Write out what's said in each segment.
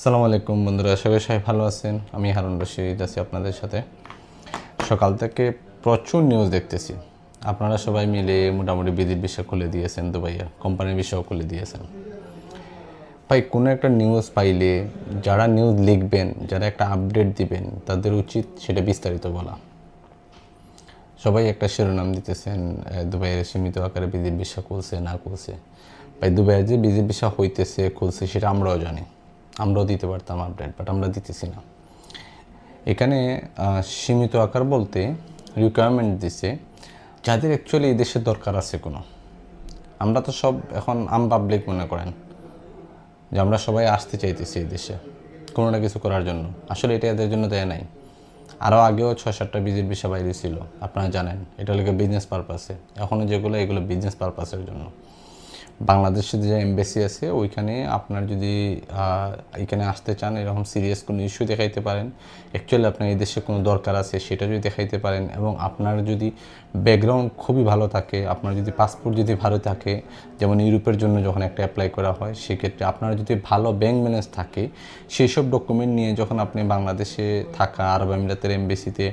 আসসালামু আলাইকুম বন্ধুরা, সবাই ভালো আছেন। আমি হারুন রশিদ আছি আপনাদের সাথে। সকাল থেকে প্রচুর নিউজ দেখতেছি। আপনারা সবাই মিলে মোটামুটি বিধির বিষয় খুলে দিয়েছেন, দুবাইয়া কোম্পানির বিষয় খুলে দিয়েছেন। ভাই, কোনো একটা নিউজ পাইলে যারা নিউজ লিখবেন, যারা একটা আপডেট দিবেন, তাদের উচিত সেটা বিস্তারিত বলা। সবাই একটা শিরোনাম দিতেছেন, দুবাইয়ের সীমিত আকারে বিধির বিষয় খুলছে না খুলছে। ভাই, দুবাইয়ের যে বিধির বিষয় হইতেছে খুলছে সেটা আমরাও জানি, আমরাও দিতে পারতাম আপডেট, বাট আমরা দিতেছি না। এখানে সীমিত আকার বলতে রিকোয়ারমেন্ট দিছে যাদের অ্যাকচুয়ালি এই দেশের দরকার আছে কোনো। আমরা তো সব এখন পাবলিক মনে করেন যে আমরা সবাই আসতে চাইতেছি এই দেশে কোনো না কিছু করার জন্য। আসলে এটা এদের জন্য দেয় নাই। আরও আগেও 6-7টা বিজির বিষয় বাইরে ছিল, আপনারা জানেন। এটা হলো বিজনেস পারপাসে। এখনও যেগুলো, এগুলো বিজনেস পারপাসের জন্য। বাংলাদেশে যে এমবেসি আছে ওইখানে আপনার যদি এখানে আসতে চান, এরকম সিরিয়াস কোনো ইস্যু দেখাইতে পারেন, অ্যাকচুয়ালি আপনার এই দেশে কোনো দরকার আছে সেটা যদি দেখাইতে পারেন, এবং আপনার যদি ব্যাকগ্রাউন্ড খুবই ভালো থাকে, আপনার যদি পাসপোর্ট যদি ভালো থাকে, যেমন ইউরোপের জন্য যখন একটা অ্যাপ্লাই করা হয়, সেক্ষেত্রে আপনার যদি ভালো ব্যাংক ব্যালেন্স থাকে, সেই সব ডকুমেন্ট নিয়ে যখন আপনি বাংলাদেশে থাকা আরব আমিরাতের এমবেসিতে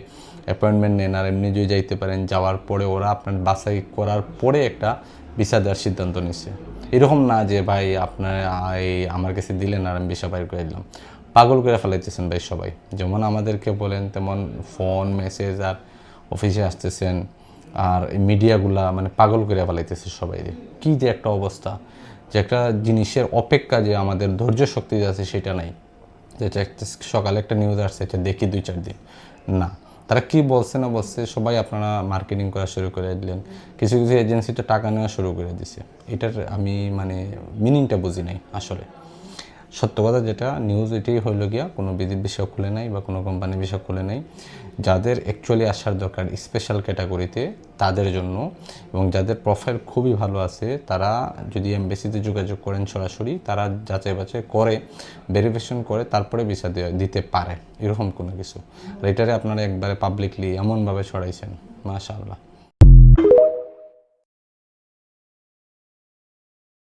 অ্যাপয়েন্টমেন্ট নেন আর এমনি যদি যাইতে পারেন, যাওয়ার পরে ওরা আপনার বাছাই করার পরে একটা ভিসা দেওয়ার সিদ্ধান্ত নিচ্ছে। এরকম না যে ভাই আপনার আমার কাছে দিলেন আর আমি ভিসা বাইর করে দিলাম। পাগল করে ফেলাইতেছেন ভাই সবাই। যেমন আমাদেরকে বলেন তেমন ফোন মেসেজ আর অফিসে আসতেছেন, আর মিডিয়াগুলা মানে পাগল করে ফেলাইতেছে সবাই। কী যে একটা অবস্থা, যে একটা জিনিসের অপেক্ষা যে আমাদের ধৈর্য শক্তি আছে সেটা নাই। যেটা একটা সকালে একটা নিউজ আসছে, এটা দেখি 2-4 দিন না, তারা কি বলছে না বলছে সবাই আপনারা মার্কেটিং করা শুরু করে দিলেন। কিছু কিছু এজেন্সি তো টাকা নেওয়া শুরু করে দিছে। এটার আমি মানে মিনিংটা বুঝি নাই আসলে। সত্য কথা যেটা নিউজ, এটাই হইল গিয়া কোনো বিধির বিষয় খুলে নাই বা কোনো কোম্পানির বিষয় খুলে নাই। যাদের অ্যাকচুয়ালি আসার দরকার স্পেশাল ক্যাটাগরিতে তাদের জন্য, এবং যাদের প্রোফাইল খুবই ভালো আছে, তারা যদি এমবেসিতে যোগাযোগ করেন সরাসরি, তারা যাচাই বাছাই করে ভেরিফিকেশন করে তারপরে ভিসা দিতে পারে, এরকম কোনো কিছু। আর এটারে আপনারা একবারে পাবলিকলি এমনভাবে ছড়াইছেন, মাশাআল্লাহ।